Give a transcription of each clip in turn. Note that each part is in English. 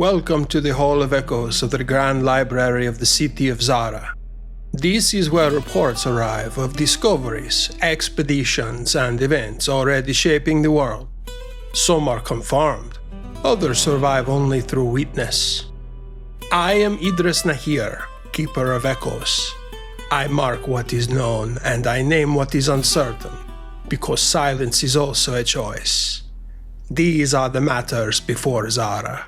Welcome to the Hall of Echoes of the Grand Library of the city of Zahra. This is where reports arrive of discoveries, expeditions, and events already shaping the world. Some are confirmed, others survive only through witness. I am Idris Nahir, Keeper of Echoes. I mark what is known and I name what is uncertain, because silence is also a choice. These are the matters before Zahra.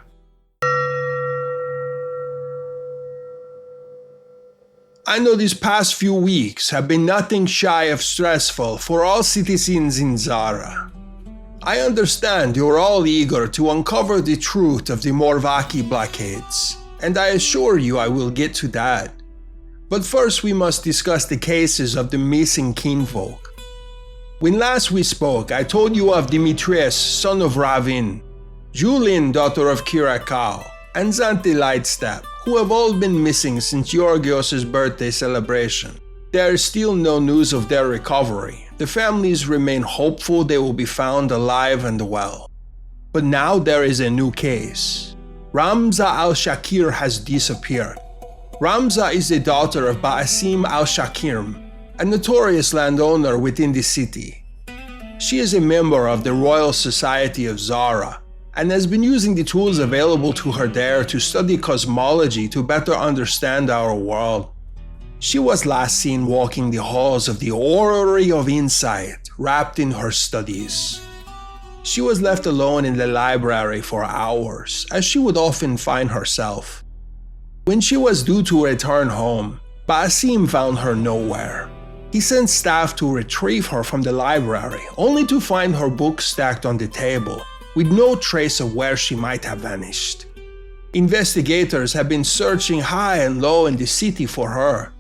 I know these past few weeks have been nothing shy of stressful for all citizens in Zahra. I understand you're all eager to uncover the truth of the Morvacki blockades, and I assure you I will get to that. But first we must discuss the cases of the missing kinfolk. When last we spoke, I told you of Demetrius, son of Ravin, Julin, daughter of Kirakal, and Zanti Lightstep, who have all been missing since Georgios' birthday celebration. There is still no news of their recovery. The families remain hopeful they will be found alive and well. But now there is a new case. Ramza al-Shakir has disappeared. Ramza is the daughter of Ba'asim al-Shakir, a notorious landowner within the city. She is a member of the Royal Society of Zahra, and has been using the tools available to her there to study cosmology to better understand our world. She was last seen walking the halls of the Orrery of Insight, wrapped in her studies. She was left alone in the library for hours, as she would often find herself. When she was due to return home, Basim found her nowhere. He sent staff to retrieve her from the library, only to find her books stacked on the table, with no trace of where she might have vanished. Investigators have been searching high and low in the city for her.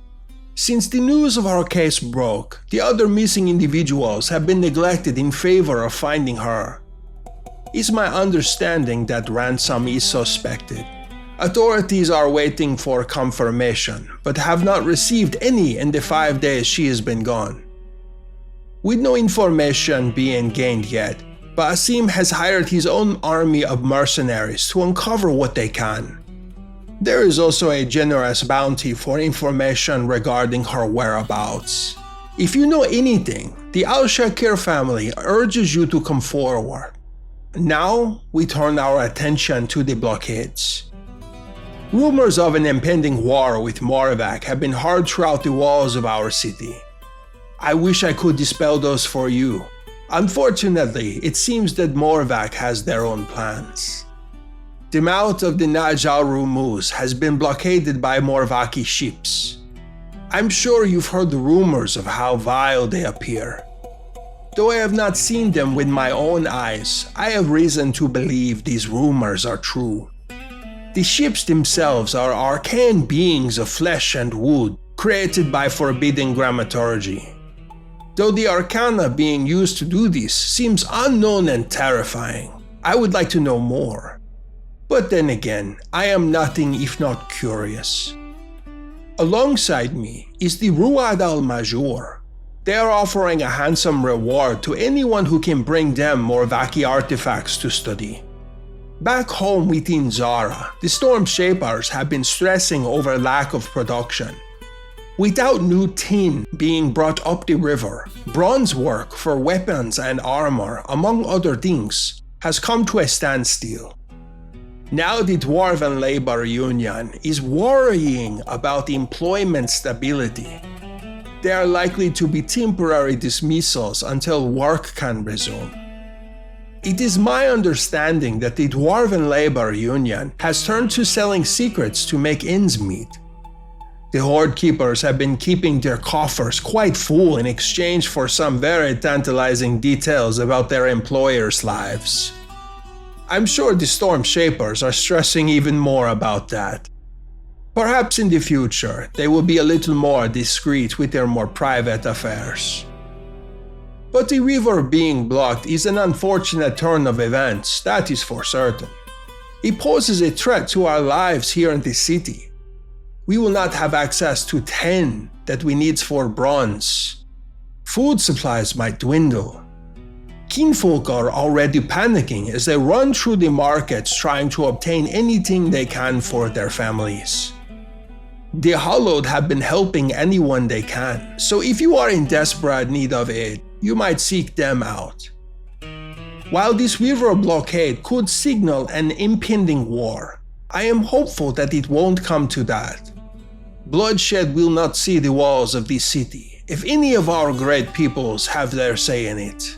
Since the news of her case broke, the other missing individuals have been neglected in favor of finding her. It's my understanding that ransom is suspected. Authorities are waiting for confirmation, but have not received any in the 5 days she has been gone. With no information being gained yet, Basim has hired his own army of mercenaries to uncover what they can. There is also a generous bounty for information regarding her whereabouts. If you know anything, the al-Shakir family urges you to come forward. Now, we turn our attention to the blockades. Rumors of an impending war with Morvacki have been heard throughout the walls of our city. I wish I could dispel those for you. Unfortunately, it seems that Morvacki has their own plans. The mouth of the Nahj al-Rumuz has been blockaded by Morvacki ships. I'm sure you've heard the rumors of how vile they appear. Though I have not seen them with my own eyes, I have reason to believe these rumors are true. The ships themselves are arcane beings of flesh and wood, created by forbidden grammaturgy. Though the arcana being used to do this seems unknown and terrifying, I would like to know more. But then again, I am nothing if not curious. Alongside me is the Ruad al-Majur. They are offering a handsome reward to anyone who can bring them Morvacki artifacts to study. Back home within Zahra, the Storm Shapers have been stressing over lack of production. Without new tin being brought up the river, bronze work for weapons and armor, among other things, has come to a standstill. Now the Dwarven Labor Union is worrying about employment stability. There are likely to be temporary dismissals until work can resume. It is my understanding that the Dwarven Labor Union has turned to selling secrets to make ends meet. The Horde Keepers have been keeping their coffers quite full in exchange for some very tantalizing details about their employers' lives. I'm sure the Storm Shapers are stressing even more about that. Perhaps in the future, they will be a little more discreet with their more private affairs. But the river being blocked is an unfortunate turn of events, that is for certain. It poses a threat to our lives here in the city. We will not have access to tin that we need for bronze. Food supplies might dwindle. Kinfolk are already panicking as they run through the markets trying to obtain anything they can for their families. The Hallowed have been helping anyone they can, so if you are in desperate need of aid, you might seek them out. While this river blockade could signal an impending war, I am hopeful that it won't come to that. Bloodshed will not see the walls of this city if any of our great peoples have their say in it.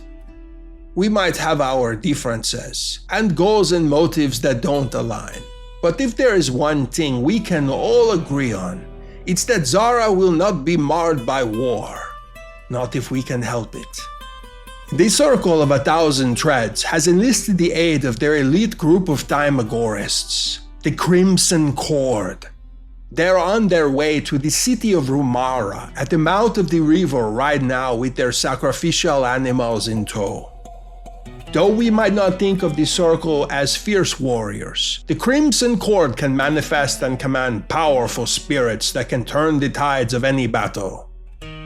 We might have our differences, and goals and motives that don't align, but if there is one thing we can all agree on, it's that Zahra will not be marred by war. Not if we can help it. The Circle of 1,000 Treads has enlisted the aid of their elite group of Timagorists, the Crimson Chord. They're on their way to the city of Rumara at the mouth of the river right now with their sacrificial animals in tow. Though we might not think of the Circle as fierce warriors, the Crimson Chord can manifest and command powerful spirits that can turn the tides of any battle.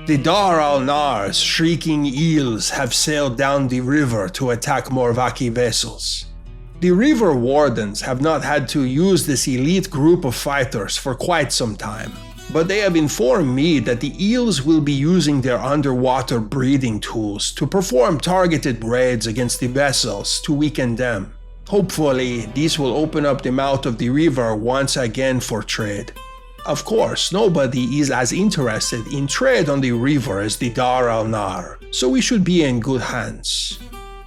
The Dar al-Nar's shrieking eels have sailed down the river to attack Morvacki vessels. The river wardens have not had to use this elite group of fighters for quite some time, but they have informed me that the eels will be using their underwater breeding tools to perform targeted raids against the vessels to weaken them. Hopefully, these will open up the mouth of the river once again for trade. Of course, nobody is as interested in trade on the river as the Dar al-Nar, so we should be in good hands.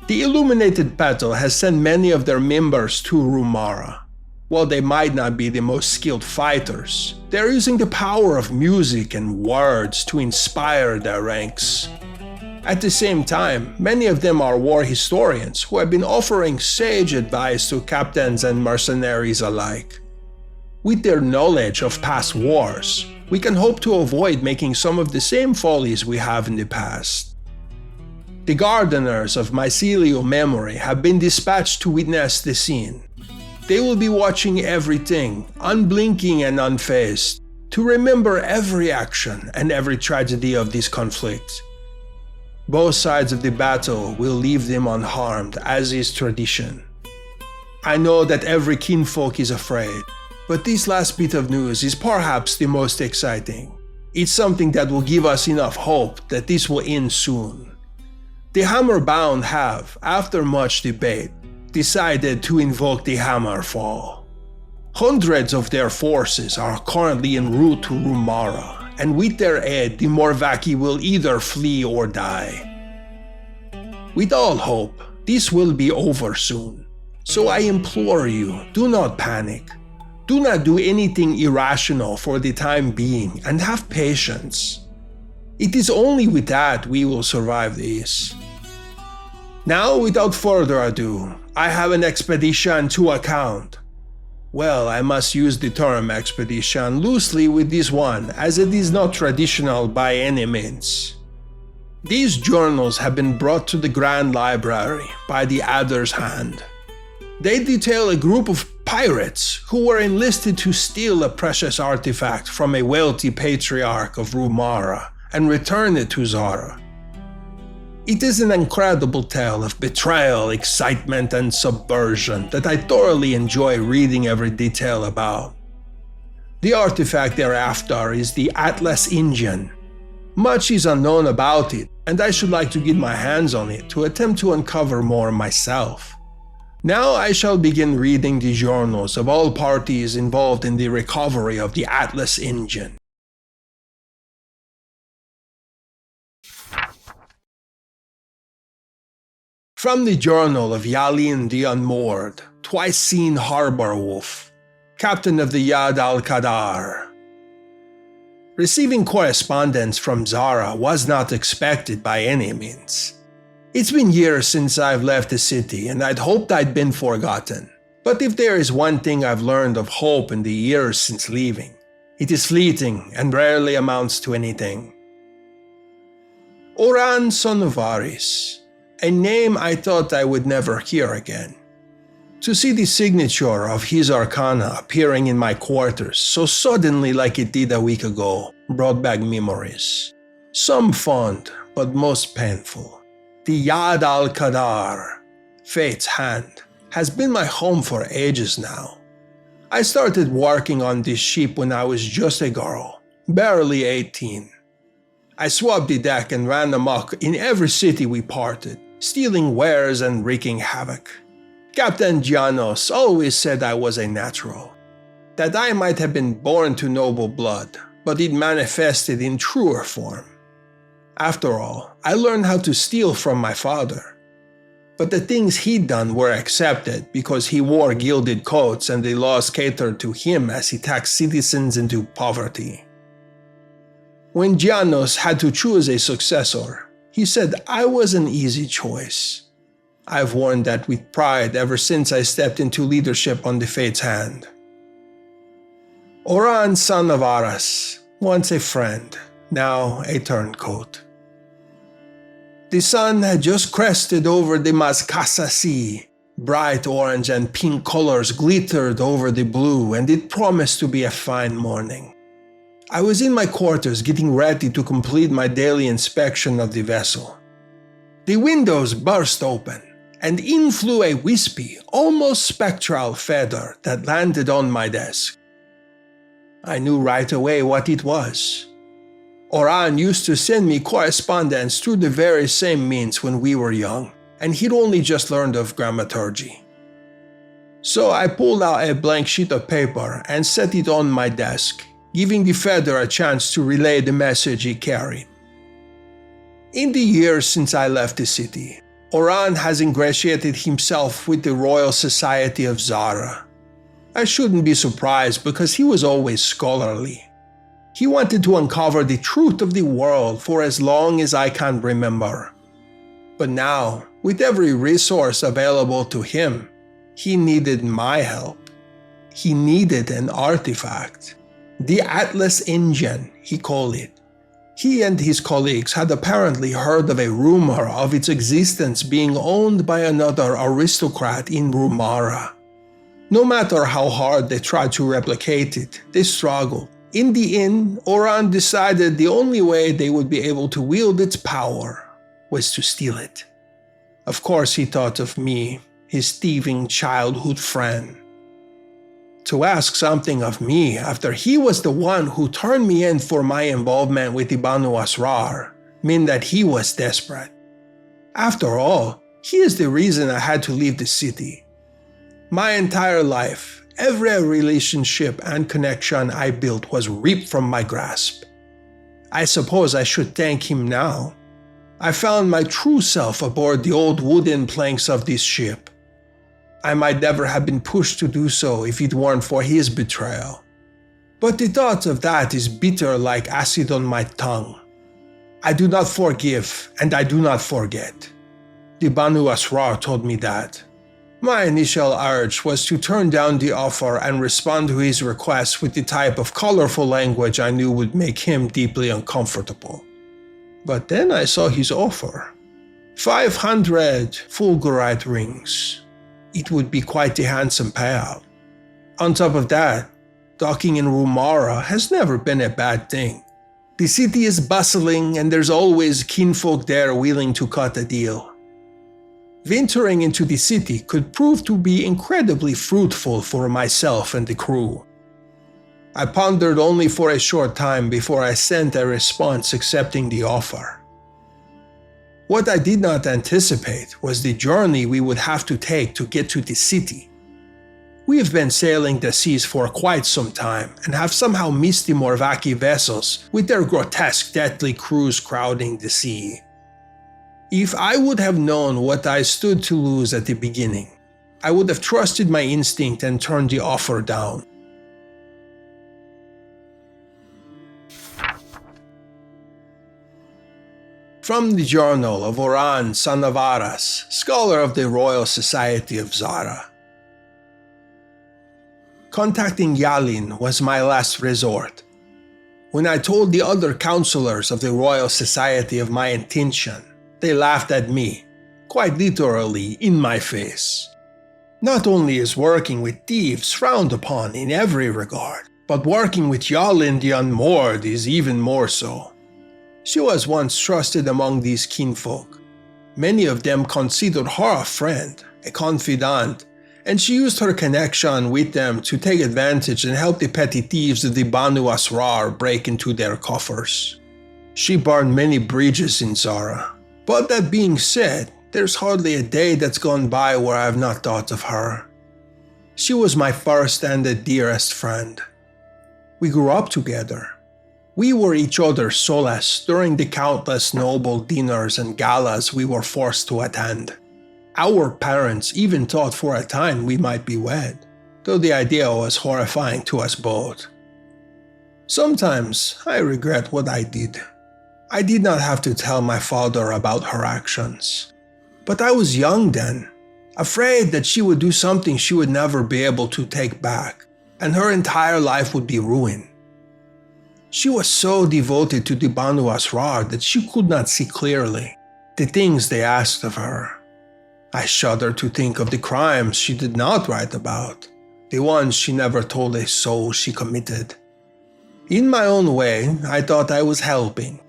The Illuminated Petal has sent many of their members to Rumara. While they might not be the most skilled fighters, they're using the power of music and words to inspire their ranks. At the same time, many of them are war historians who have been offering sage advice to captains and mercenaries alike. With their knowledge of past wars, we can hope to avoid making some of the same follies we have in the past. The Gardeners of Mycelial Memory have been dispatched to witness the scene. They will be watching everything, unblinking and unfazed, to remember every action and every tragedy of this conflict. Both sides of the battle will leave them unharmed, as is tradition. I know that every kinfolk is afraid, but this last bit of news is perhaps the most exciting. It's something that will give us enough hope that this will end soon. The Hammerbound have, after much debate, decided to invoke the Hammerfall. Hundreds of their forces are currently en route to Rumara, and with their aid, the Morvacki will either flee or die. With all hope, this will be over soon, so I implore you, do not panic. Do not do anything irrational for the time being and have patience. It is only with that we will survive this. Now, without further ado, I have an expedition to account. Well, I must use the term expedition loosely with this one, as it is not traditional by any means. These journals have been brought to the Grand Library by the Adder's Hand. They detail a group of pirates who were enlisted to steal a precious artifact from a wealthy patriarch of Rumara and return it to Zahra. It is an incredible tale of betrayal, excitement, and subversion that I thoroughly enjoy reading every detail about. The artifact thereafter is the Atlas Engine. Much is unknown about it, and I should like to get my hands on it to attempt to uncover more myself. Now I shall begin reading the journals of all parties involved in the recovery of the Atlas Engine. From the Journal of Yalin the Unmoored, twice seen Harbor Wolf, Captain of the Yad al-Qadar. Receiving correspondence from Zahra was not expected by any means. It's been years since I've left the city and I'd hoped I'd been forgotten. But if there is one thing I've learned of hope in the years since leaving, it is fleeting and rarely amounts to anything. Oran Sonovaris, a name I thought I would never hear again. To see the signature of his arcana appearing in my quarters so suddenly like it did a week ago brought back memories. Some fond, but most painful. The Yad al-Qadar, Fate's Hand, has been my home for ages now. I started working on this ship when I was just a girl, barely 18. I swabbed the deck and ran amok in every city we parted, stealing wares and wreaking havoc. Captain Janos always said I was a natural, that I might have been born to noble blood, but it manifested in truer form. After all, I learned how to steal from my father. But the things he'd done were accepted because he wore gilded coats and the laws catered to him as he taxed citizens into poverty. When Janos had to choose a successor, he said I was an easy choice. I've worn that with pride ever since I stepped into leadership on the Fate's Hand. Oran, son of Aras, once a friend, now a turncoat. The sun had just crested over the Mazkasa Sea. Bright orange and pink colors glittered over the blue, and it promised to be a fine morning. I was in my quarters getting ready to complete my daily inspection of the vessel. The windows burst open, and in flew a wispy, almost spectral feather that landed on my desk. I knew right away what it was. Oran used to send me correspondence through the very same means when we were young, and he'd only just learned of grammaturgy. So I pulled out a blank sheet of paper and set it on my desk, giving the feather a chance to relay the message he carried. In the years since I left the city, Oran has ingratiated himself with the Royal Society of Zahra. I shouldn't be surprised because he was always scholarly. He wanted to uncover the truth of the world for as long as I can remember. But now, with every resource available to him, he needed my help. He needed an artifact. The Atlas Engine, he called it. He and his colleagues had apparently heard of a rumor of its existence being owned by another aristocrat in Rumara. No matter how hard they tried to replicate it, they struggled. In the end, Oran decided the only way they would be able to wield its power was to steal it. Of course, he thought of me, his thieving childhood friend. To ask something of me after he was the one who turned me in for my involvement with the Banu Asrar meant that he was desperate. After all, he is the reason I had to leave the city. My entire life, every relationship and connection I built was ripped from my grasp. I suppose I should thank him now. I found my true self aboard the old wooden planks of this ship. I might never have been pushed to do so if it weren't for his betrayal. But the thought of that is bitter like acid on my tongue. I do not forgive and I do not forget. The Banu Asrar told me that. My initial urge was to turn down the offer and respond to his request with the type of colorful language I knew would make him deeply uncomfortable. But then I saw his offer. 500 fulgurite rings. It would be quite a handsome payout. On top of that, docking in Rumara has never been a bad thing. The city is bustling and there's always kinfolk there willing to cut a deal. Venturing into the city could prove to be incredibly fruitful for myself and the crew. I pondered only for a short time before I sent a response accepting the offer. What I did not anticipate was the journey we would have to take to get to the city. We have been sailing the seas for quite some time and have somehow missed the Morvacki vessels with their grotesque deadly crews crowding the sea. If I would have known what I stood to lose at the beginning, I would have trusted my instinct and turned the offer down. From the Journal of Oran, son of Aras, scholar of the Royal Society of Zahra. Contacting Yalin was my last resort. When I told the other counselors of the Royal Society of my intention, they laughed at me, quite literally in my face. Not only is working with thieves frowned upon in every regard, but working with Yalin the Unmoored is even more so. She was once trusted among these kinfolk. Many of them considered her a friend, a confidant, and she used her connection with them to take advantage and help the petty thieves of the Banu Asrar break into their coffers. She burned many bridges in Zahra, but that being said, there's hardly a day that's gone by where I have not thought of her. She was my first and the dearest friend. We grew up together. We were each other's solace during the countless noble dinners and galas we were forced to attend. Our parents even thought for a time we might be wed, though the idea was horrifying to us both. Sometimes I regret what I did. I did not have to tell my father about her actions. But I was young then, afraid that she would do something she would never be able to take back, and her entire life would be ruined. She was so devoted to the Banu Asrar that she could not see clearly the things they asked of her. I shudder to think of the crimes she did not write about, the ones she never told a soul she committed. In my own way, I thought I was helping.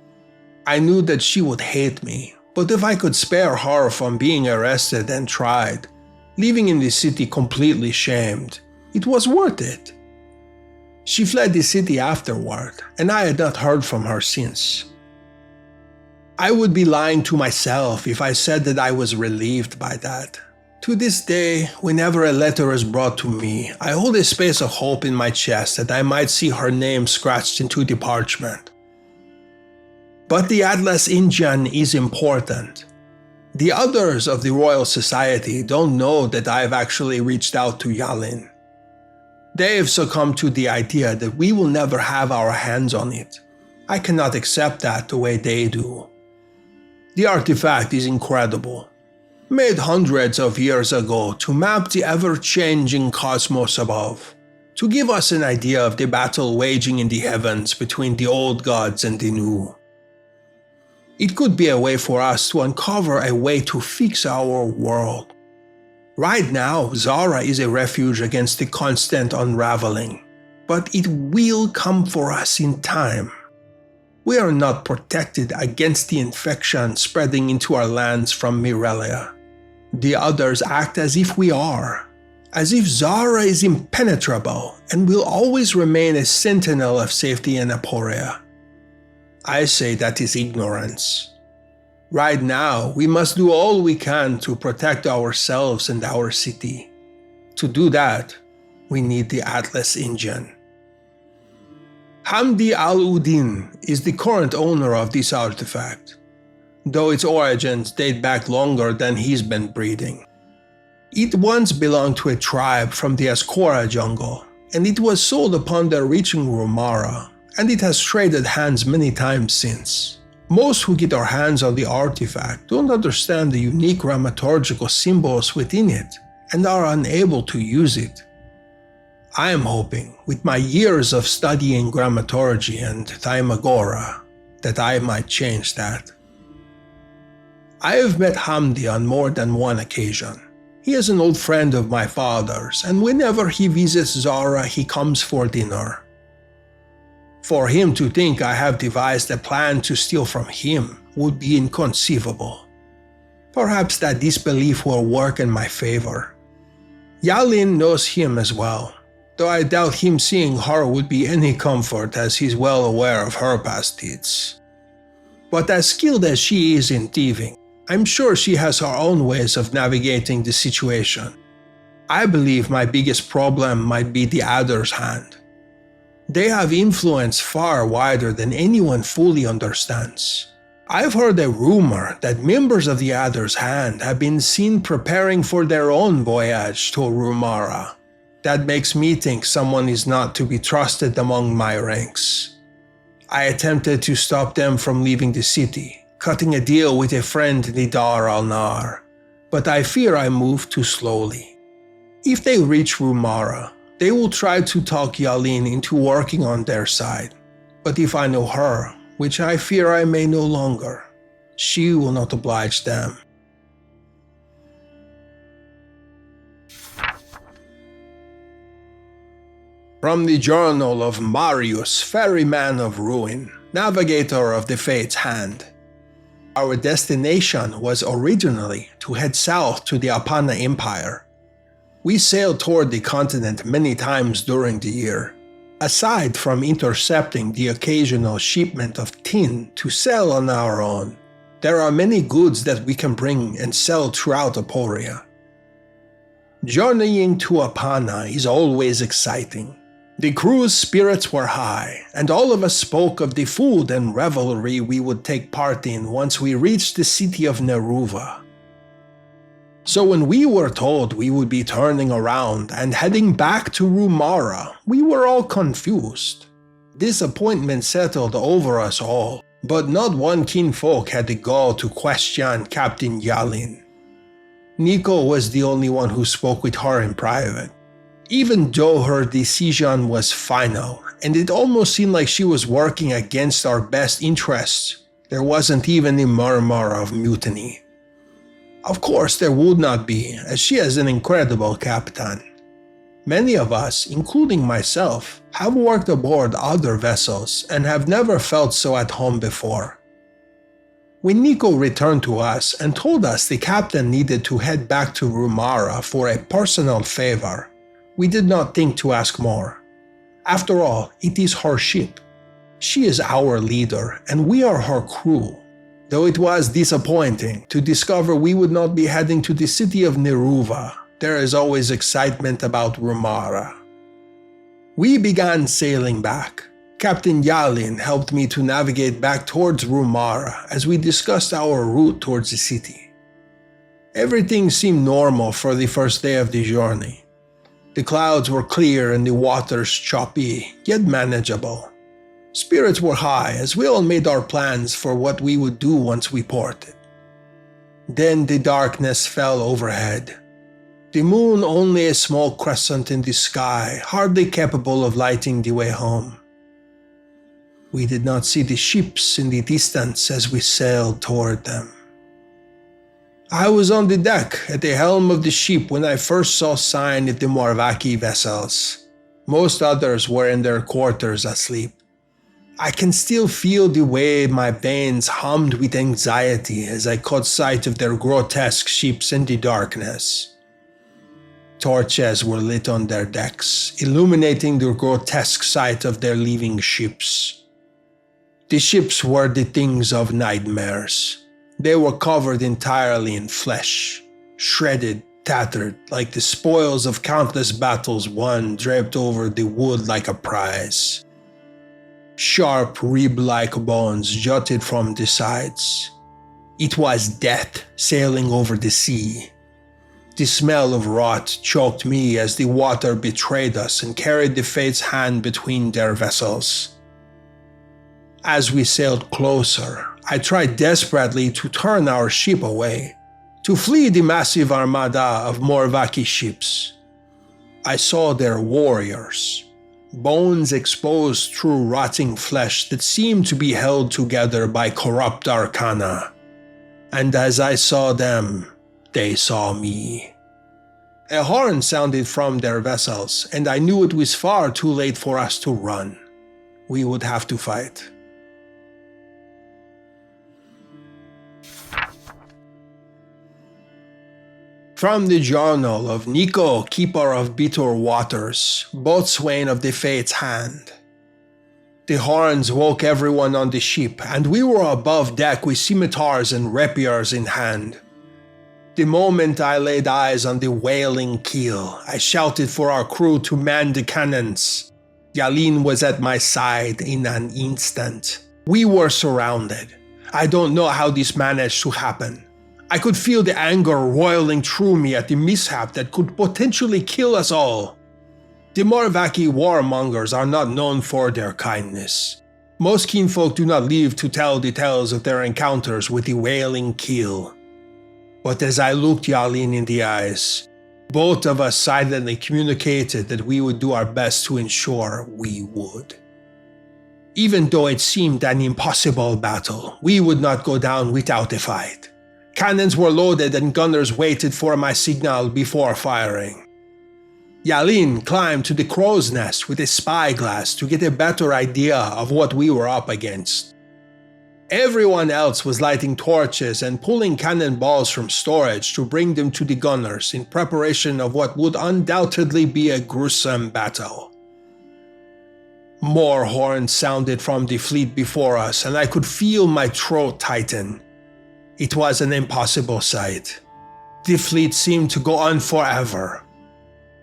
I knew that she would hate me, but if I could spare her from being arrested and tried, leaving in the city completely shamed, it was worth it. She fled the city afterward, and I had not heard from her since. I would be lying to myself if I said that I was relieved by that. To this day, whenever a letter is brought to me, I hold a space of hope in my chest that I might see her name scratched into the parchment. But the Atlas Injan is important. The others of the Royal Society don't know that I have actually reached out to Yalin. They have succumbed to the idea that we will never have our hands on it. I cannot accept that the way they do. The artifact is incredible. Made hundreds of years ago to map the ever-changing cosmos above, to give us an idea of the battle waging in the heavens between the old gods and the new. It could be a way for us to uncover a way to fix our world. Right now, Zahra is a refuge against the constant unraveling, but it will come for us in time. We are not protected against the infection spreading into our lands from Mirelia. The others act as if we are, as if Zahra is impenetrable and will always remain a sentinel of safety in Aporia. I say that is ignorance. Right now, we must do all we can to protect ourselves and our city. To do that, we need the Atlas Injan. Hamdi al-Udin is the current owner of this artifact, though its origins date back longer than he's been breeding. It once belonged to a tribe from the Ascora jungle, and it was sold upon their reaching Rumara, and it has traded hands many times since. Most who get their hands on the artifact don't understand the unique grammaturgical symbols within it and are unable to use it. I am hoping, with my years of studying grammaturgy and Thymagora, that I might change that. I have met Hamdi on more than one occasion. He is an old friend of my father's, and whenever he visits Zahra, he comes for dinner. For him to think I have devised a plan to steal from him would be inconceivable. Perhaps that disbelief will work in my favor. Yalin knows him as well, though I doubt him seeing her would be any comfort as he's well aware of her past deeds. But as skilled as she is in thieving, I'm sure she has her own ways of navigating the situation. I believe my biggest problem might be the Adder's Hand. They have influence far wider than anyone fully understands. I've heard a rumor that members of the Adder's Hand have been seen preparing for their own voyage to Rumara. That makes me think someone is not to be trusted among my ranks. I attempted to stop them from leaving the city, cutting a deal with a friend in the Dar al-Nar, but I fear I moved too slowly. If they reach Rumara, they will try to talk Yalin into working on their side, but if I know her, which I fear I may no longer, she will not oblige them. From the Journal of Marius, Ferryman of Ruin, Navigator of the Fate's Hand. Our destination was originally to head south to the Apana Empire. We sailed toward the continent many times during the year. Aside from intercepting the occasional shipment of tin to sell on our own, there are many goods that we can bring and sell throughout Aporia. Journeying to Apana is always exciting. The crew's spirits were high, and all of us spoke of the food and revelry we would take part in once we reached the city of Neruva. So when we were told we would be turning around and heading back to Rumara, we were all confused. Disappointment settled over us all, but not one kinfolk had the gall to question Captain Yalin. Nico was the only one who spoke with her in private. Even though her decision was final, and it almost seemed like she was working against our best interests, there wasn't even a murmur of mutiny. Of course there would not be, as she is an incredible captain. Many of us, including myself, have worked aboard other vessels and have never felt so at home before. When Nico returned to us and told us the captain needed to head back to Rumara for a personal favor, we did not think to ask more. After all, it is her ship. She is our leader and we are her crew. Though it was disappointing to discover we would not be heading to the city of Neruva, there is always excitement about Rumara. We began sailing back. Captain Yalin helped me to navigate back towards Rumara as we discussed our route towards the city. Everything seemed normal for the first day of the journey. The clouds were clear and the waters choppy, yet manageable. Spirits were high as we all made our plans for what we would do once we ported. Then the darkness fell overhead. The moon only a small crescent in the sky, hardly capable of lighting the way home. We did not see the ships in the distance as we sailed toward them. I was on the deck at the helm of the ship when I first saw sign of the Morvacki vessels. Most others were in their quarters asleep. I can still feel the way my veins hummed with anxiety as I caught sight of their grotesque ships in the darkness. Torches were lit on their decks, illuminating the grotesque sight of their leaving ships. The ships were the things of nightmares. They were covered entirely in flesh, shredded, tattered, like the spoils of countless battles won draped over the wood like a prize. Sharp, rib-like bones jutted from the sides. It was death sailing over the sea. The smell of rot choked me as the water betrayed us and carried the fate's hand between their vessels. As we sailed closer, I tried desperately to turn our ship away, to flee the massive armada of Morvacki ships. I saw their warriors, bones exposed through rotting flesh that seemed to be held together by corrupt arcana. And as I saw them, they saw me. A horn sounded from their vessels, and I knew it was far too late for us to run. We would have to fight. From the journal of Nico, Keeper of Bitter Waters, boatswain of the Fate's Hand. The horns woke everyone on the ship, and we were above deck with scimitars and rapiers in hand. The moment I laid eyes on the wailing keel, I shouted for our crew to man the cannons. Yalin was at my side in an instant. We were surrounded. I don't know how this managed to happen. I could feel the anger roiling through me at the mishap that could potentially kill us all. The Morvacki warmongers are not known for their kindness. Most kinfolk do not live to tell the tales of their encounters with the wailing keel. But as I looked Yalin in the eyes, both of us silently communicated that we would do our best to ensure we would. Even though it seemed an impossible battle, we would not go down without a fight. Cannons were loaded and gunners waited for my signal before firing. Yalin climbed to the crow's nest with a spyglass to get a better idea of what we were up against. Everyone else was lighting torches and pulling cannonballs from storage to bring them to the gunners in preparation of what would undoubtedly be a gruesome battle. More horns sounded from the fleet before us, and I could feel my throat tighten. It was an impossible sight. The fleet seemed to go on forever.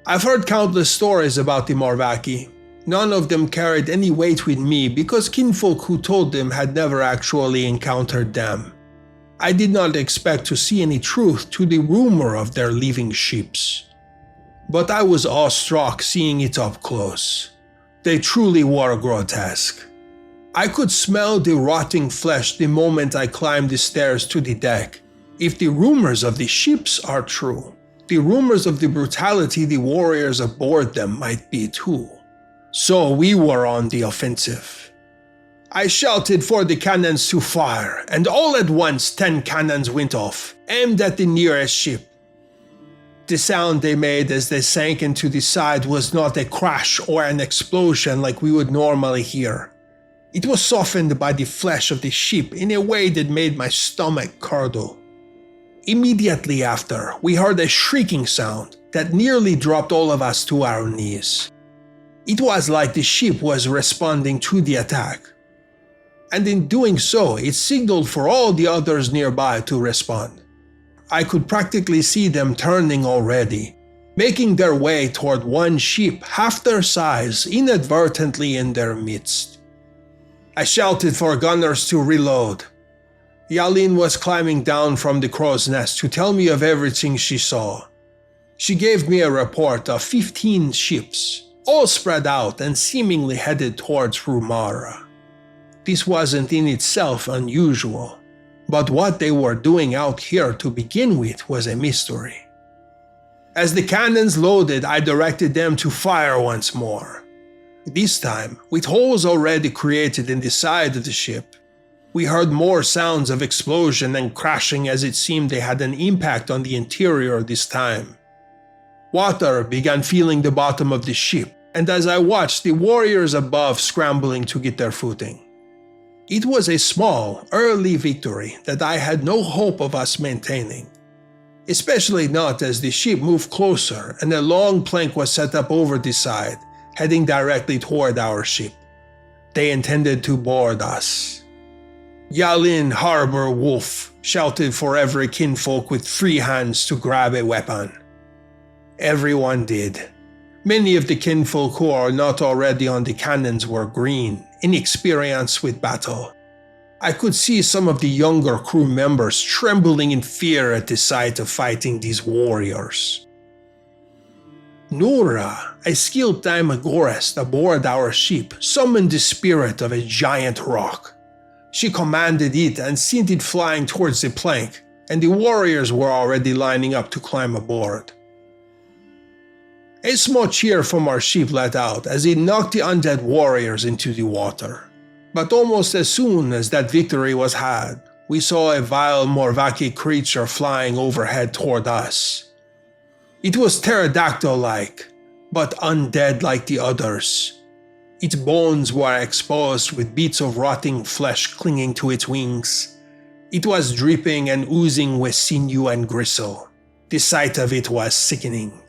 I've heard countless stories about the Morvacki. None of them carried any weight with me because kinfolk who told them had never actually encountered them. I did not expect to see any truth to the rumor of their leaving ships. But I was awestruck seeing it up close. They truly were grotesque. I could smell the rotting flesh the moment I climbed the stairs to the deck. If the rumors of the ships are true, the rumors of the brutality the warriors aboard them might be too. So we were on the offensive. I shouted for the cannons to fire, and all at once 10 cannons went off, aimed at the nearest ship. The sound they made as they sank into the side was not a crash or an explosion like we would normally hear. It was softened by the flesh of the ship in a way that made my stomach curdle. Immediately after, we heard a shrieking sound that nearly dropped all of us to our knees. It was like the ship was responding to the attack. And in doing so, it signaled for all the others nearby to respond. I could practically see them turning already, making their way toward one ship half their size inadvertently in their midst. I shouted for gunners to reload. Yalin was climbing down from the crow's nest to tell me of everything she saw. She gave me a report of 15 ships, all spread out and seemingly headed towards Rumara. This wasn't in itself unusual, but what they were doing out here to begin with was a mystery. As the cannons loaded, I directed them to fire once more. This time, with holes already created in the side of the ship, we heard more sounds of explosion and crashing as it seemed they had an impact on the interior this time. Water began filling the bottom of the ship, and as I watched the warriors above scrambling to get their footing. It was a small, early victory that I had no hope of us maintaining, especially not as the ship moved closer and a long plank was set up over the side, heading directly toward our ship. They intended to board us. Yalin Harbor Wolf shouted for every kinfolk with 3 hands to grab a weapon. Everyone did. Many of the kinfolk who are not already on the cannons were green, inexperienced with battle. I could see some of the younger crew members trembling in fear at the sight of fighting these warriors. Nura, a skilled Dimagorist aboard our ship, summoned the spirit of a giant rock. She commanded it and sent it flying towards the plank, and the warriors were already lining up to climb aboard. A small cheer from our ship let out as it knocked the undead warriors into the water. But almost as soon as that victory was had, we saw a vile Morvacki creature flying overhead toward us. It was pterodactyl-like, but undead like the others. Its bones were exposed with bits of rotting flesh clinging to its wings. It was dripping and oozing with sinew and gristle. The sight of it was sickening.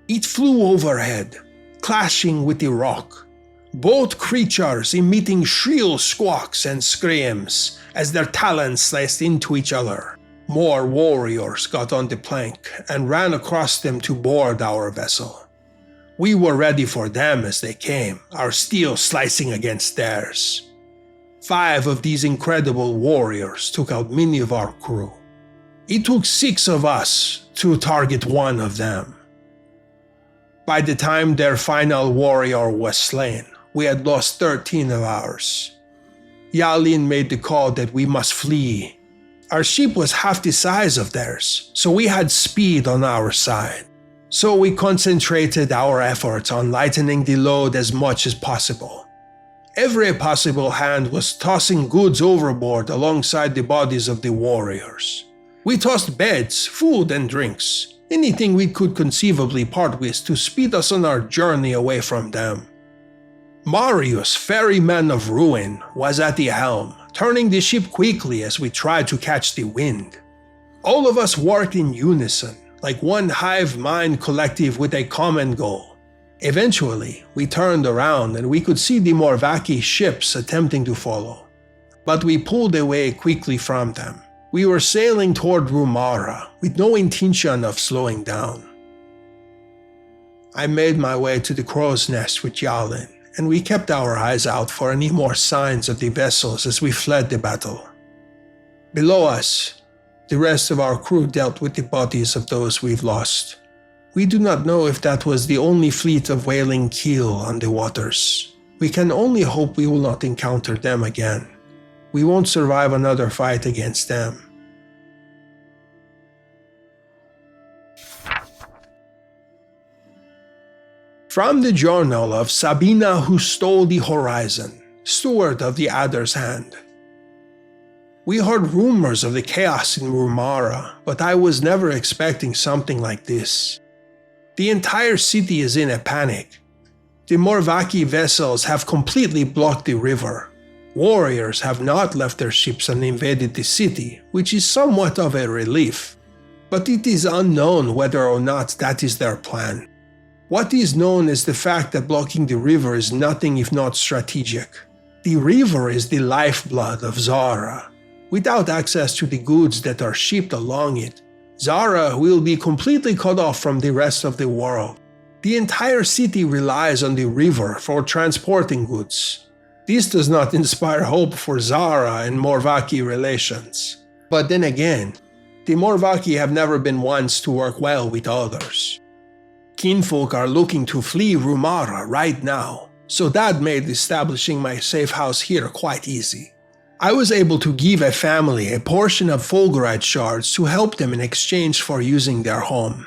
It flew overhead, clashing with the rock, both creatures emitting shrill squawks and screams as their talons sliced into each other. More warriors got on the plank and ran across them to board our vessel. We were ready for them as they came, our steel slicing against theirs. 5 of these incredible warriors took out many of our crew. It took 6 of us to target 1 of them. By the time their final warrior was slain, we had lost 13 of ours. Yalin made the call that we must flee. Our ship was half the size of theirs, so we had speed on our side. So we concentrated our efforts on lightening the load as much as possible. Every possible hand was tossing goods overboard alongside the bodies of the warriors. We tossed beds, food, and drinks. Anything we could conceivably part with to speed us on our journey away from them. Marius, ferryman of ruin, was at the helm, turning the ship quickly as we tried to catch the wind. All of us worked in unison, like one hive mind collective with a common goal. Eventually, we turned around and we could see the Morvacki ships attempting to follow. But we pulled away quickly from them. We were sailing toward Rumara with no intention of slowing down. I made my way to the crow's nest with Yalin, and we kept our eyes out for any more signs of the vessels as we fled the battle. Below us, the rest of our crew dealt with the bodies of those we've lost. We do not know if that was the only fleet of whaling keel on the waters. We can only hope we will not encounter them again. We won't survive another fight against them. From the journal of Sabina who stole the horizon, steward of the Adder's Hand. We heard rumors of the chaos in Rumara, but I was never expecting something like this. The entire city is in a panic. The Morvacki vessels have completely blocked the river. Warriors have not left their ships and invaded the city, which is somewhat of a relief. But it is unknown whether or not that is their plan. What is known is the fact that blocking the river is nothing if not strategic. The river is the lifeblood of Zahra. Without access to the goods that are shipped along it, Zahra will be completely cut off from the rest of the world. The entire city relies on the river for transporting goods. This does not inspire hope for Zahra and Morvacki relations. But then again, the Morvacki have never been ones to work well with others. Kinfolk are looking to flee Rumara right now, so that made establishing my safe house here quite easy. I was able to give a family a portion of fulgurite shards to help them in exchange for using their home.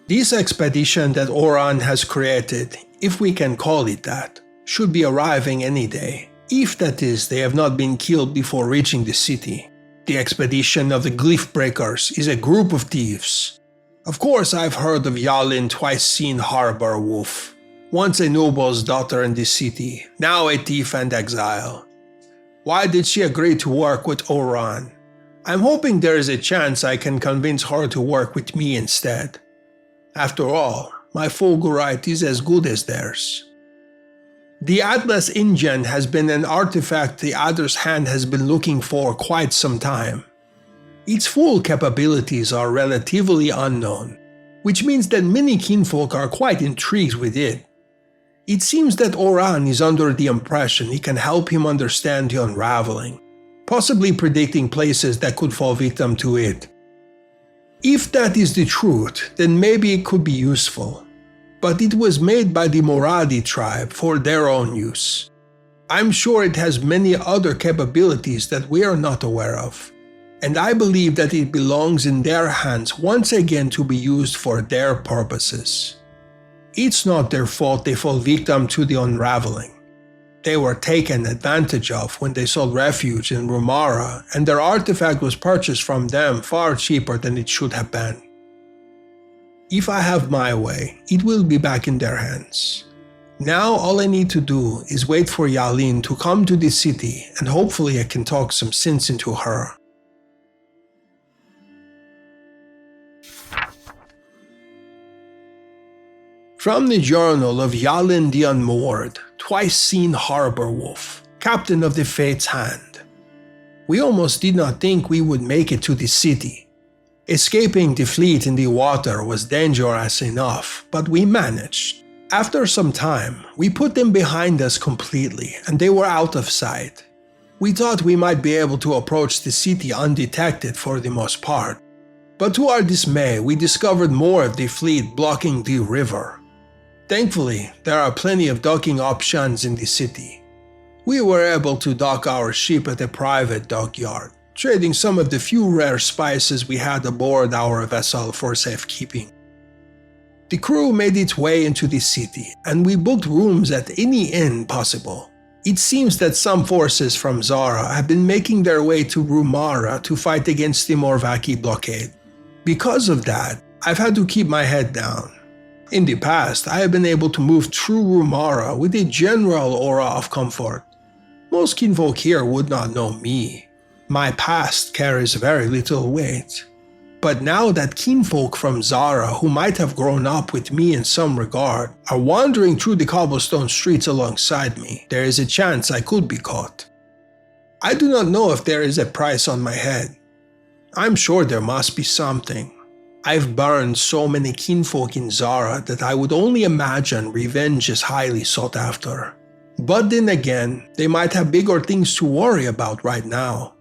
This expedition that Oran has created, if we can call it that, should be arriving any day, if that is they have not been killed before reaching the city. The expedition of the Glyph Breakers is a group of thieves. Of course I've heard of Yalin twice-seen harbor wolf, once a noble's daughter in the city, now a thief and exile. Why did she agree to work with Oran? I'm hoping there is a chance I can convince her to work with me instead. After all, my fulgurite is as good as theirs. The Atlas InGen has been an artifact the Adder's Hand has been looking for quite some time. Its full capabilities are relatively unknown, which means that many kinfolk are quite intrigued with it. It seems that Oran is under the impression it can help him understand the unraveling, possibly predicting places that could fall victim to it. If that is the truth, then maybe it could be useful, but it was made by the Moradi tribe for their own use. I'm sure it has many other capabilities that we are not aware of, and I believe that it belongs in their hands once again to be used for their purposes. It's not their fault they fall victim to the unraveling. They were taken advantage of when they sought refuge in Rumara, and their artifact was purchased from them far cheaper than it should have been. If I have my way, it will be back in their hands. Now all I need to do is wait for Yalin to come to the city, and hopefully I can talk some sense into her. From the journal of Yalin the Unmoored, twice-seen harbor wolf, captain of the Fate's Hand. We almost did not think we would make it to the city. Escaping the fleet in the water was dangerous enough, but we managed. After some time, we put them behind us completely, and they were out of sight. We thought we might be able to approach the city undetected for the most part, but to our dismay, we discovered more of the fleet blocking the river. Thankfully, there are plenty of docking options in the city. We were able to dock our ship at a private dockyard, trading some of the few rare spices we had aboard our vessel for safekeeping. The crew made its way into the city, and we booked rooms at any inn possible. It seems that some forces from Zahra have been making their way to Rumara to fight against the Morvacki blockade. Because of that, I've had to keep my head down. In the past, I have been able to move through Rumara with a general aura of comfort. Most kinfolk here would not know me. My past carries very little weight. But now that kinfolk from Zahra who might have grown up with me in some regard are wandering through the cobblestone streets alongside me, there is a chance I could be caught. I do not know if there is a price on my head. I'm sure there must be something. I've burned so many kinfolk in Zahra that I would only imagine revenge is highly sought after. But then again, they might have bigger things to worry about right now.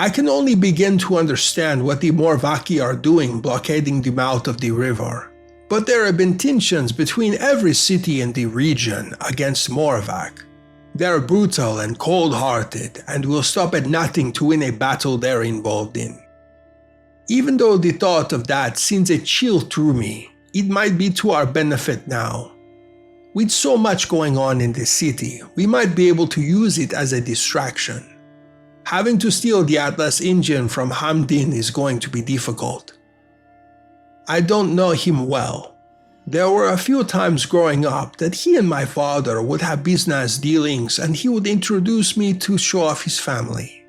I can only begin to understand what the Morvacki are doing blockading the mouth of the river. But there have been tensions between every city in the region against Morvacki. They are brutal and cold-hearted and will stop at nothing to win a battle they're involved in. Even though the thought of that sends a chill through me, it might be to our benefit now. With so much going on in the city, we might be able to use it as a distraction. Having to steal the Atlas engine from Hamdin is going to be difficult. I don't know him well. There were a few times growing up that he and my father would have business dealings and he would introduce me to show off his family.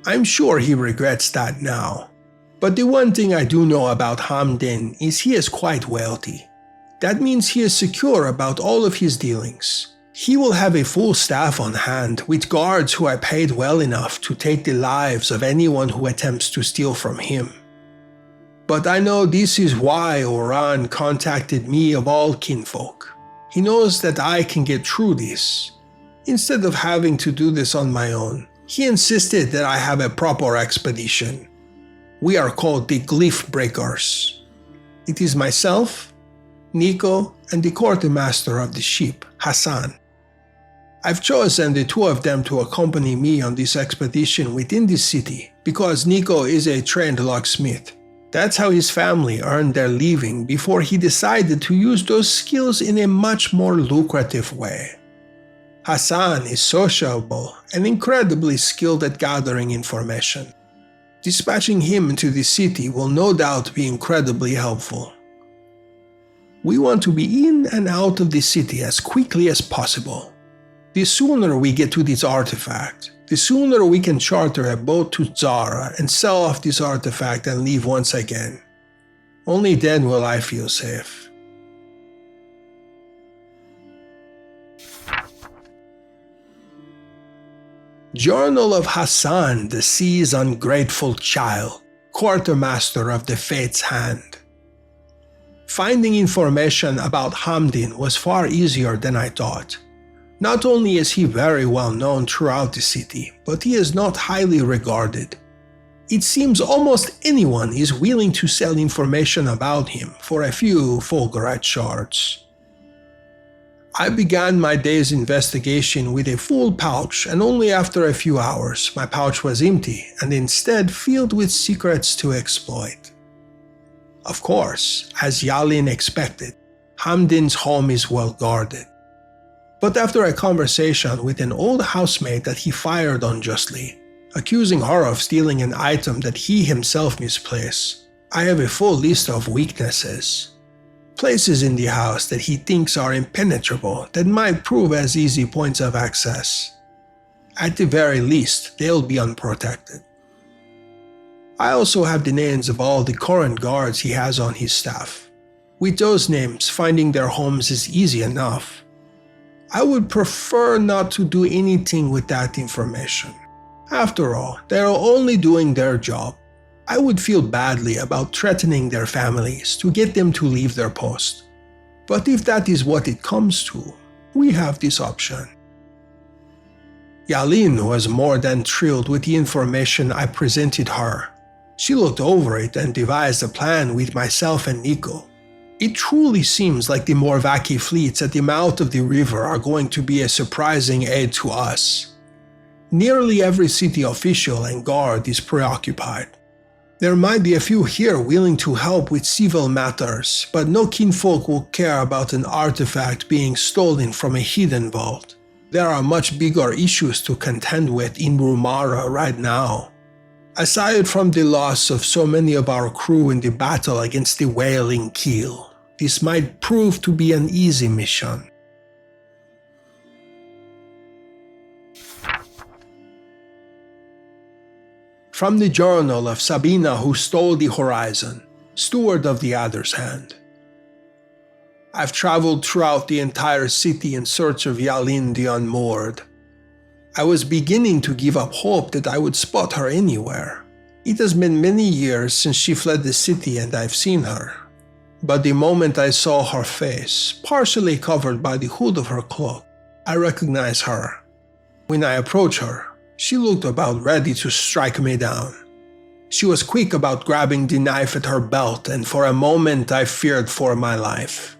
I'm sure he regrets that now. But the one thing I do know about Hamdin is he is quite wealthy. That means he is secure about all of his dealings. He will have a full staff on hand with guards who are paid well enough to take the lives of anyone who attempts to steal from him. But I know this is why Oran contacted me of all kinfolk. He knows that I can get through this. Instead of having to do this on my own, he insisted that I have a proper expedition. We are called the Glyph Breakers. It is myself, Nico, and the quartermaster of the ship, Hassan. I've chosen the two of them to accompany me on this expedition within the city because Nico is a trained locksmith. That's how his family earned their living before he decided to use those skills in a much more lucrative way. Hassan is sociable and incredibly skilled at gathering information. Dispatching him into the city will no doubt be incredibly helpful. We want to be in and out of the city as quickly as possible. The sooner we get to this artifact, the sooner we can charter a boat to Zahra and sell off this artifact and leave once again. Only then will I feel safe. Journal of Hassan, the Sea's ungrateful child, quartermaster of the Fate's Hand. Finding information about Hamdin was far easier than I thought. Not only is he very well known throughout the city, but he is not highly regarded. It seems almost anyone is willing to sell information about him for a few Fulgurite shards. I began my day's investigation with a full pouch, and only after a few hours my pouch was empty and instead filled with secrets to exploit. Of course, as Yalin expected, Hamdin's home is well guarded. But after a conversation with an old housemate that he fired unjustly, accusing her of stealing an item that he himself misplaced, I have a full list of weaknesses. Places in the house that he thinks are impenetrable that might prove as easy points of access. At the very least, they'll be unprotected. I also have the names of all the current guards he has on his staff. With those names, finding their homes is easy enough. I would prefer not to do anything with that information. After all, they are only doing their job. I would feel badly about threatening their families to get them to leave their post. But if that is what it comes to, we have this option. Yalin was more than thrilled with the information I presented her. She looked over it and devised a plan with myself and Nico. It truly seems like the Morvacki fleets at the mouth of the river are going to be a surprising aid to us. Nearly every city official and guard is preoccupied. There might be a few here willing to help with civil matters, but no kinfolk will care about an artifact being stolen from a hidden vault. There are much bigger issues to contend with in Rumara right now. Aside from the loss of so many of our crew in the battle against the Wailing Keel, this might prove to be an easy mission. From the journal of Sabina who stole the horizon, steward of the Adder's Hand. I've traveled throughout the entire city in search of Yalin the Unmoored. I was beginning to give up hope that I would spot her anywhere. It has been many years since she fled the city and I've seen her. But the moment I saw her face, partially covered by the hood of her cloak, I recognized her. When I approached her, she looked about ready to strike me down. She was quick about grabbing the knife at her belt, and for a moment I feared for my life.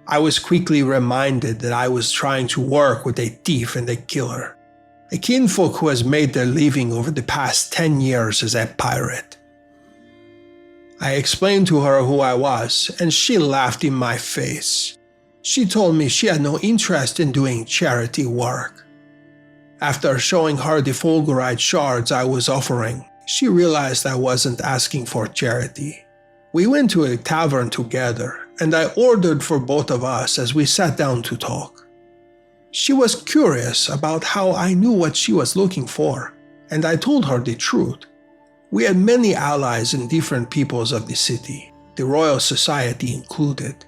I was quickly reminded that I was trying to work with a thief and a killer, a kinfolk who has made their living over the past 10 years as a pirate. I explained to her who I was, and she laughed in my face. She told me she had no interest in doing charity work. After showing her the fulgurite shards I was offering, she realized I wasn't asking for charity. We went to a tavern together, and I ordered for both of us as we sat down to talk. She was curious about how I knew what she was looking for, and I told her the truth. We had many allies in different peoples of the city, the Royal Society included.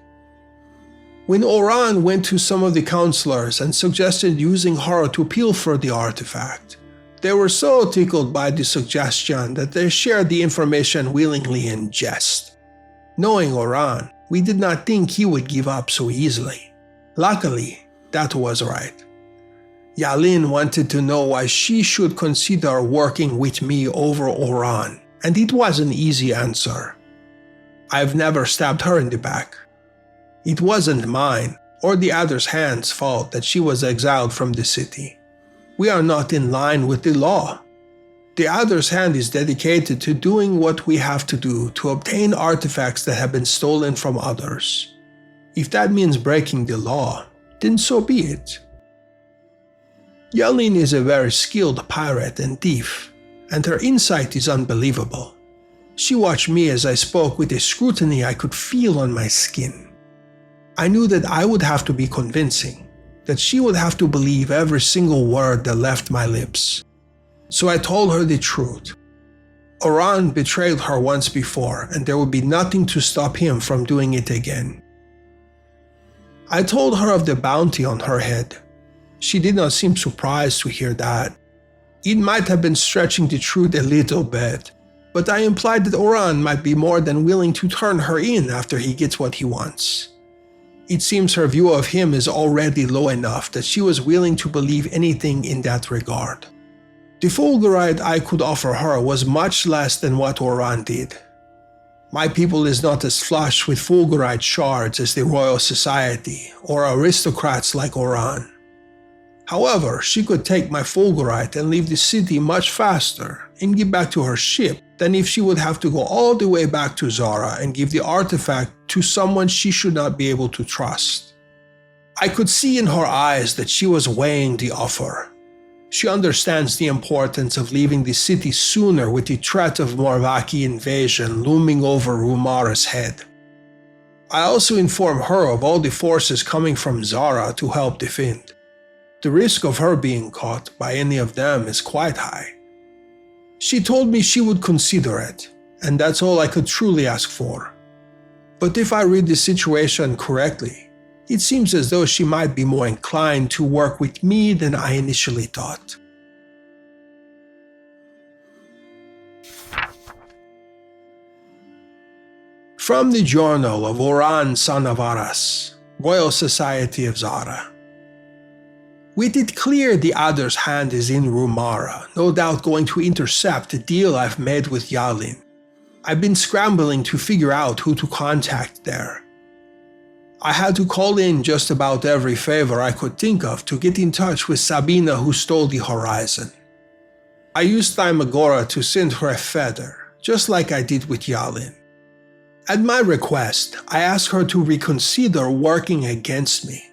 When Oran went to some of the counselors and suggested using her to pilfer the artifact, they were so tickled by the suggestion that they shared the information willingly in jest. Knowing Oran, we did not think he would give up so easily. Luckily, that was right. Yalin wanted to know why she should consider working with me over Oran, and it was an easy answer. I've never stabbed her in the back. It wasn't mine or the Adder's Hand's fault that she was exiled from the city. We are not in line with the law. The Adder's Hand is dedicated to doing what we have to do to obtain artifacts that have been stolen from others. If that means breaking the law, then so be it. Yalin is a very skilled pirate and thief, and her insight is unbelievable. She watched me as I spoke with a scrutiny I could feel on my skin. I knew that I would have to be convincing, that she would have to believe every single word that left my lips. So I told her the truth. Oran betrayed her once before, and there would be nothing to stop him from doing it again. I told her of the bounty on her head. She did not seem surprised to hear that. It might have been stretching the truth a little bit, but I implied that Oran might be more than willing to turn her in after he gets what he wants. It seems her view of him is already low enough that she was willing to believe anything in that regard. The fulgurite I could offer her was much less than what Oran did. My people is not as flush with fulgurite shards as the Royal Society or aristocrats like Oran. However, she could take my fulgurite and leave the city much faster and get back to her ship than if she would have to go all the way back to Zahra and give the artifact to someone she should not be able to trust. I could see in her eyes that she was weighing the offer. She understands the importance of leaving the city sooner with the threat of Morvacki invasion looming over Rumara's head. I also informed her of all the forces coming from Zahra to help defend. The risk of her being caught by any of them is quite high. She told me she would consider it, and that's all I could truly ask for. But if I read the situation correctly, it seems as though she might be more inclined to work with me than I initially thought. From the Journal of Oran Son of Aras, Royal Society of Zahra. With it clear the Adder's Hand is in Rumara, no doubt going to intercept the deal I've made with Yalin. I've been scrambling to figure out who to contact there. I had to call in just about every favor I could think of to get in touch with Sabina who stole the horizon. I used Thymagora to send her a feather, just like I did with Yalin. At my request, I asked her to reconsider working against me.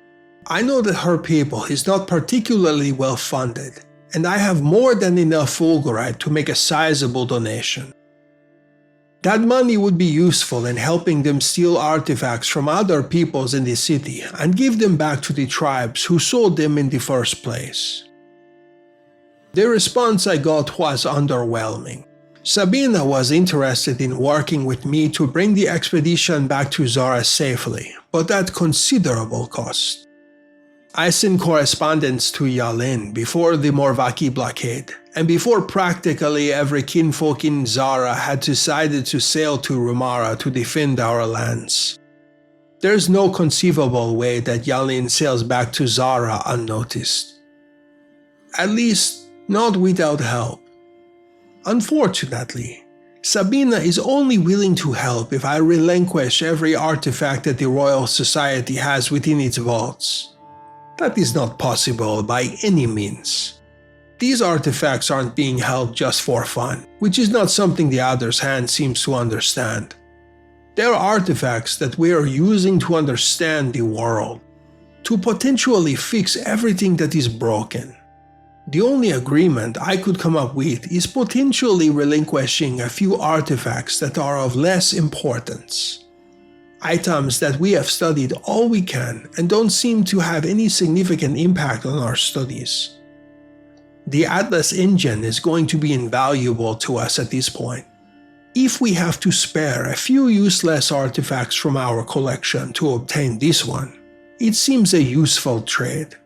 I know that her people is not particularly well funded, and I have more than enough fulgurite to make a sizable donation. That money would be useful in helping them steal artifacts from other peoples in the city and give them back to the tribes who sold them in the first place. The response I got was underwhelming. Sabina was interested in working with me to bring the expedition back to Zahra safely, but at considerable cost. I sent correspondence to Yalin before the Morvacki blockade, and before practically every kinfolk in Zahra had decided to sail to Rumara to defend our lands. There's no conceivable way that Yalin sails back to Zahra unnoticed. At least, not without help. Unfortunately, Sabina is only willing to help if I relinquish every artifact that the Royal Society has within its vaults. That is not possible by any means. These artifacts aren't being held just for fun, which is not something the Other's Hand seems to understand. They're artifacts that we are using to understand the world, to potentially fix everything that is broken. The only agreement I could come up with is potentially relinquishing a few artifacts that are of less importance. Items that we have studied all we can and don't seem to have any significant impact on our studies. The Atlas engine is going to be invaluable to us at this point. If we have to spare a few useless artifacts from our collection to obtain this one, it seems a useful trade.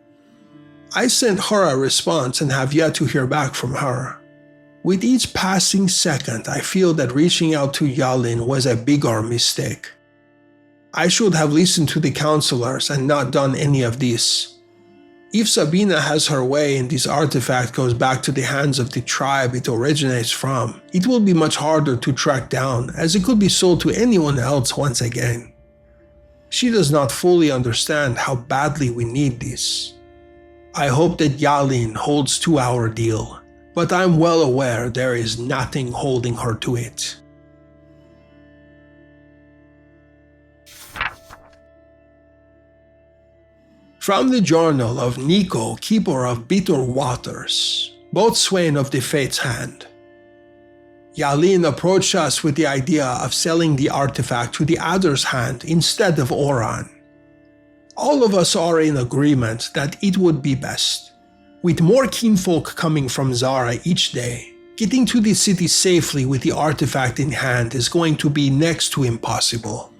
I sent her a response and have yet to hear back from her. With each passing second, I feel that reaching out to Yalin was a bigger mistake. I should have listened to the counselors and not done any of this. If Sabina has her way and this artifact goes back to the hands of the tribe it originates from, it will be much harder to track down as it could be sold to anyone else once again. She does not fully understand how badly we need this. I hope that Yalin holds to our deal, but I'm well aware there is nothing holding her to it. From the journal of Nico, Keeper of Bitter Waters, boatswain of the Fate's Hand. Yalin approached us with the idea of selling the artifact to the Other's Hand instead of Oran. All of us are in agreement that it would be best. With more kinfolk coming from Zahra each day, getting to the city safely with the artifact in hand is going to be next to impossible.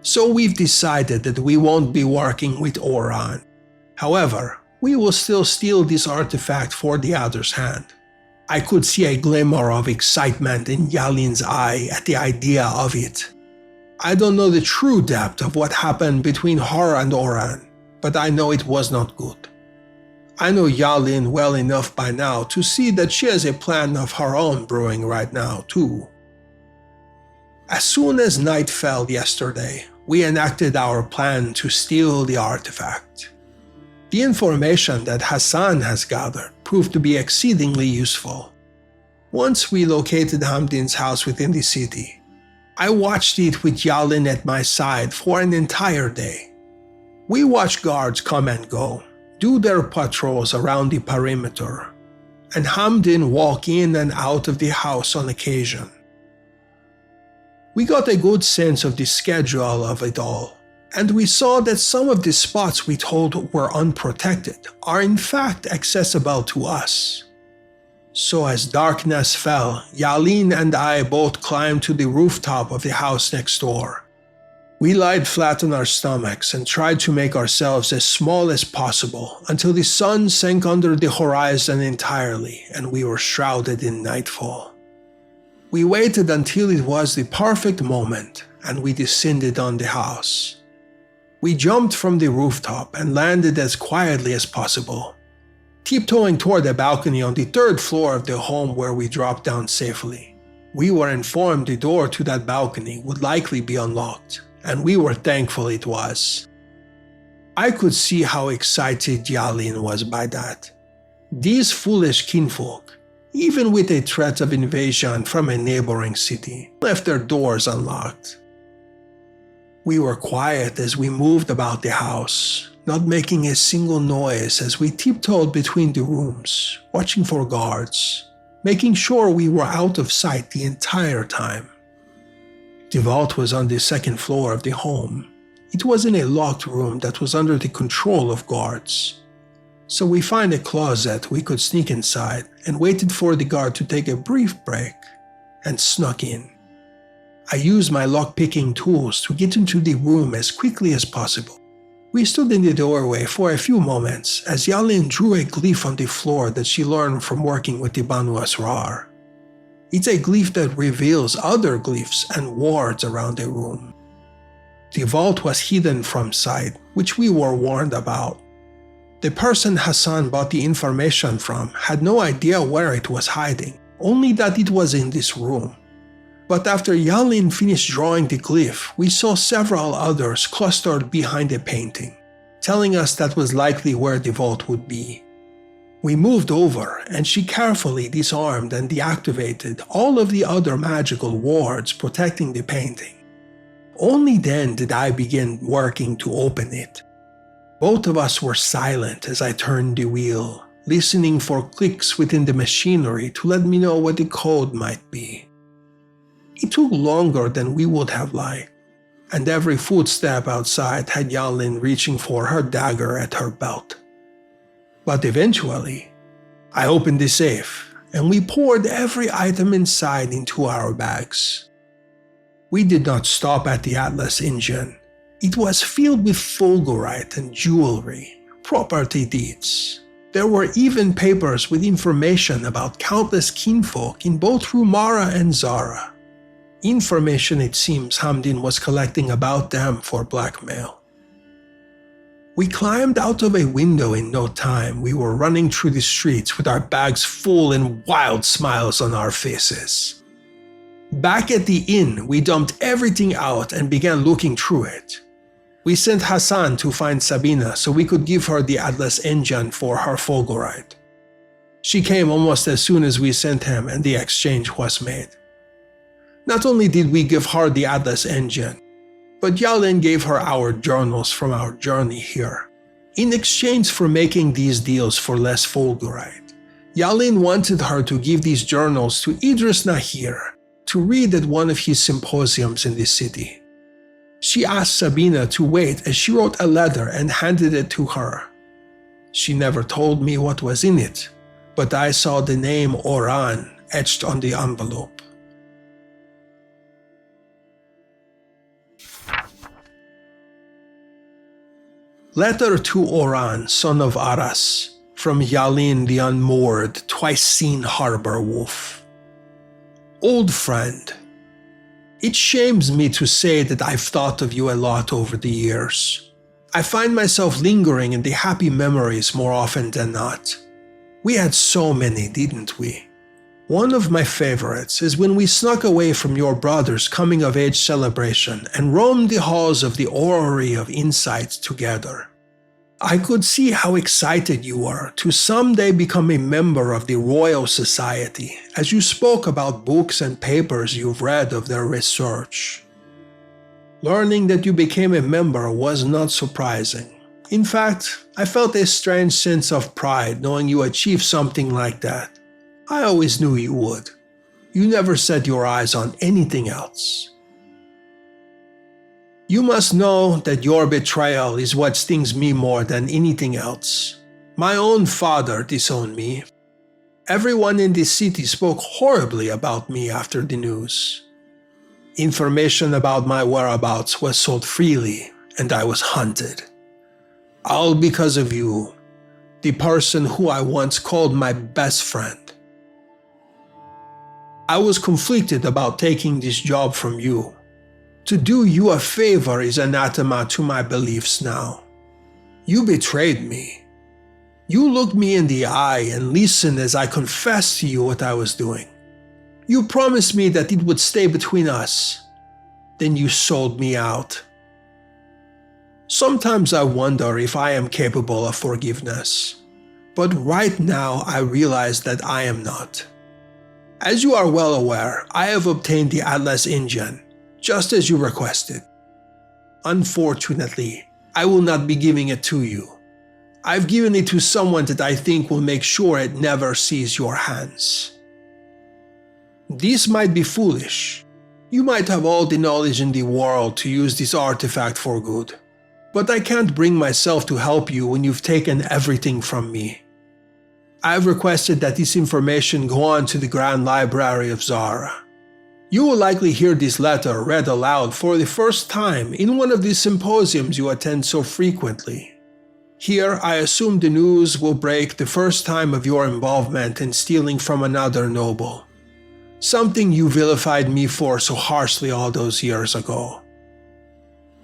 So we've decided that we won't be working with Oran. However, we will still steal this artifact for the Other's Hand. I could see a glimmer of excitement in Yalin's eye at the idea of it. I don't know the true depth of what happened between her and Oran, but I know it was not good. I know Yalin well enough by now to see that she has a plan of her own brewing right now too. As soon as night fell yesterday, we enacted our plan to steal the artifact. The information that Hassan has gathered proved to be exceedingly useful. Once we located Hamdin's house within the city, I watched it with Yalin at my side for an entire day. We watched guards come and go, do their patrols around the perimeter, and Hamdin walk in and out of the house on occasion. We got a good sense of the schedule of it all, and we saw that some of the spots we told were unprotected are in fact accessible to us. So as darkness fell, Yalin and I both climbed to the rooftop of the house next door. We lied flat on our stomachs and tried to make ourselves as small as possible until the sun sank under the horizon entirely and we were shrouded in nightfall. We waited until it was the perfect moment and we descended on the house. We jumped from the rooftop and landed as quietly as possible, tiptoeing toward the balcony on the third floor of the home where we dropped down safely. We were informed the door to that balcony would likely be unlocked, and we were thankful it was. I could see how excited Yalin was by that. These foolish kinfolk, even with a threat of invasion from a neighboring city, left their doors unlocked. We were quiet as we moved about the house, not making a single noise as we tiptoed between the rooms, watching for guards, making sure we were out of sight the entire time. The vault was on the second floor of the home. It was in a locked room that was under the control of guards. So we find a closet we could sneak inside and waited for the guard to take a brief break and snuck in. I used my lock-picking tools to get into the room as quickly as possible. We stood in the doorway for a few moments as Yalin drew a glyph on the floor that she learned from working with the Banu Asrar. It's a glyph that reveals other glyphs and wards around the room. The vault was hidden from sight, which we were warned about. The person Hassan bought the information from had no idea where it was hiding, only that it was in this room. But after Yalin finished drawing the glyph, we saw several others clustered behind a painting, telling us that was likely where the vault would be. We moved over and she carefully disarmed and deactivated all of the other magical wards protecting the painting. Only then did I begin working to open it. Both of us were silent as I turned the wheel, listening for clicks within the machinery to let me know what the code might be. It took longer than we would have liked, and every footstep outside had Yalin reaching for her dagger at her belt. But eventually, I opened the safe, and we poured every item inside into our bags. We did not stop at the Atlas engine. It was filled with fulgurite and jewelry, property deeds. There were even papers with information about countless kinfolk in both Rumara and Zahra. Information it seems Hamdin was collecting about them for blackmail. We climbed out of a window in no time. We were running through the streets with our bags full and wild smiles on our faces. Back at the inn, we dumped everything out and began looking through it. We sent Hassan to find Sabina so we could give her the Atlas engine for her fulgurite. She came almost as soon as we sent him and the exchange was made. Not only did we give her the Atlas engine, but Yalin gave her our journals from our journey here. In exchange for making these deals for less fulgurite, Yalin wanted her to give these journals to Idris Nahir to read at one of his symposiums in the city. She asked Sabina to wait as she wrote a letter and handed it to her. She never told me what was in it, but I saw the name Oran etched on the envelope. Letter to Oran, son of Aras, from Yalin the unmoored, twice-seen harbor wolf. Old friend, it shames me to say that I've thought of you a lot over the years. I find myself lingering in the happy memories more often than not. We had so many, didn't we? One of my favorites is when we snuck away from your brother's coming-of-age celebration and roamed the halls of the Orrery of Insight together. I could see how excited you were to someday become a member of the Royal Society as you spoke about books and papers you've read of their research. Learning that you became a member was not surprising. In fact, I felt a strange sense of pride knowing you achieved something like that. I always knew you would. You never set your eyes on anything else. You must know that your betrayal is what stings me more than anything else. My own father disowned me. Everyone in this city spoke horribly about me after the news. Information about my whereabouts was sold freely, and I was hunted. All because of you, the person who I once called my best friend. I was conflicted about taking this job from you. To do you a favor is anathema to my beliefs now. You betrayed me. You looked me in the eye and listened as I confessed to you what I was doing. You promised me that it would stay between us. Then you sold me out. Sometimes I wonder if I am capable of forgiveness, but right now I realize that I am not. As you are well aware, I have obtained the Atlas engine, just as you requested. Unfortunately, I will not be giving it to you. I've given it to someone that I think will make sure it never sees your hands. This might be foolish. You might have all the knowledge in the world to use this artifact for good. But I can't bring myself to help you when you've taken everything from me. I've requested that this information go on to the Grand Library of Zahra. You will likely hear this letter read aloud for the first time in one of the symposiums you attend so frequently. Here, I assume the news will break the first time of your involvement in stealing from another noble. Something you vilified me for so harshly all those years ago.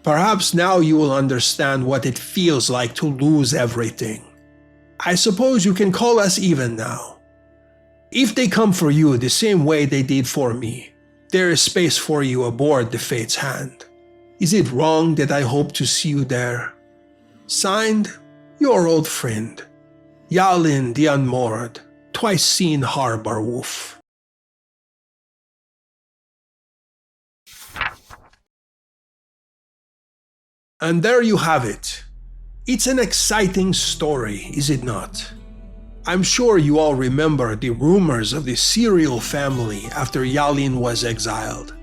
Perhaps now you will understand what it feels like to lose everything. I suppose you can call us even now. If they come for you the same way they did for me, there is space for you aboard the Fate's Hand. Is it wrong that I hope to see you there? Signed, your old friend, Yalin the Unmoored, twice seen harbor wolf. And there you have it. It's an exciting story, is it not? I'm sure you all remember the rumors of the Cirril family after Yalin was exiled.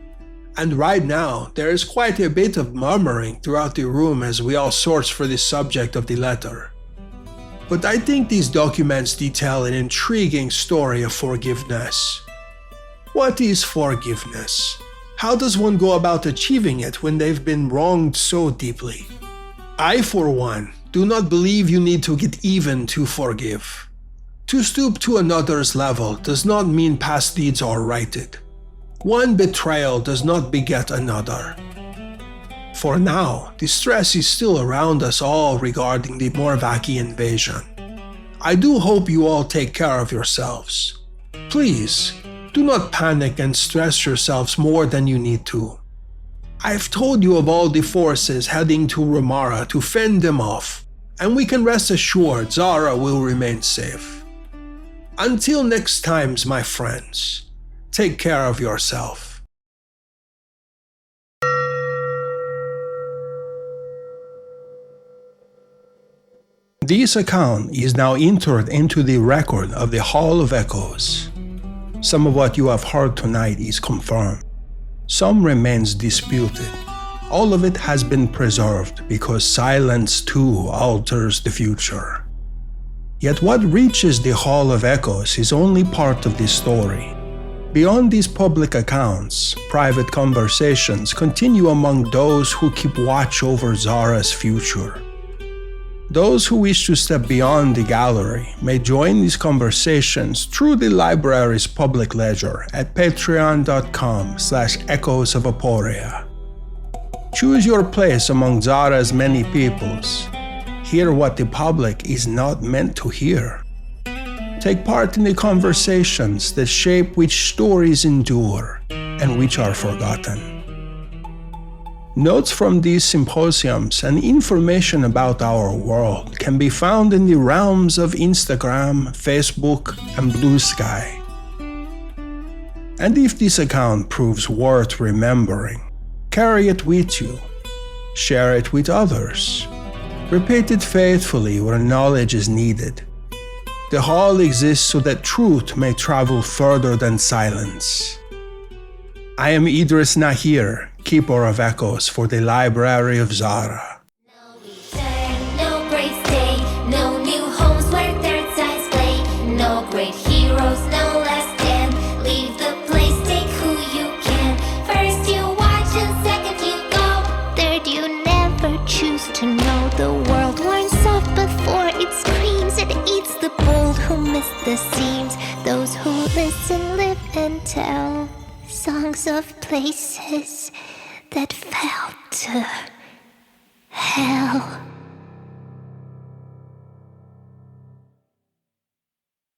And right now, there is quite a bit of murmuring throughout the room as we all search for the subject of the letter. But I think these documents detail an intriguing story of forgiveness. What is forgiveness? How does one go about achieving it when they've been wronged so deeply? I, for one, do not believe you need to get even to forgive. To stoop to another's level does not mean past deeds are righted. One betrayal does not beget another. For now, the stress is still around us all regarding the Morvacki invasion. I do hope you all take care of yourselves. Please, do not panic and stress yourselves more than you need to. I've told you of all the forces heading to Ramara to fend them off, and we can rest assured Zahra will remain safe. Until next times, my friends, take care of yourself. This account is now entered into the record of the Hall of Echoes. Some of what you have heard tonight is confirmed. Some remains disputed. All of it has been preserved because silence too alters the future. Yet what reaches the Hall of Echoes is only part of the story. Beyond these public accounts, private conversations continue among those who keep watch over Zahra's future. Those who wish to step beyond the gallery may join these conversations through the library's public ledger at patreon.com/Echoes of Aporia. Choose your place among Zahra's many peoples. Hear what the public is not meant to hear. Take part in the conversations that shape which stories endure and which are forgotten. Notes from these symposiums and information about our world can be found in the realms of Instagram, Facebook, and Blue Sky. And if this account proves worth remembering, carry it with you. Share it with others. Repeat it faithfully where knowledge is needed. The hall exists so that truth may travel further than silence. I am Idris Nahir, Keeper of Echoes for the Library of Zahra. No return, no great stay, no new homes where third sides play, no great heroes, no last stand. Leave the place, take who you can. First you watch and second you go. Third you never choose to know. The world warns soft before it screams. It eats the bold who miss the seams. Those who listen live and tell songs of places that fell to hell.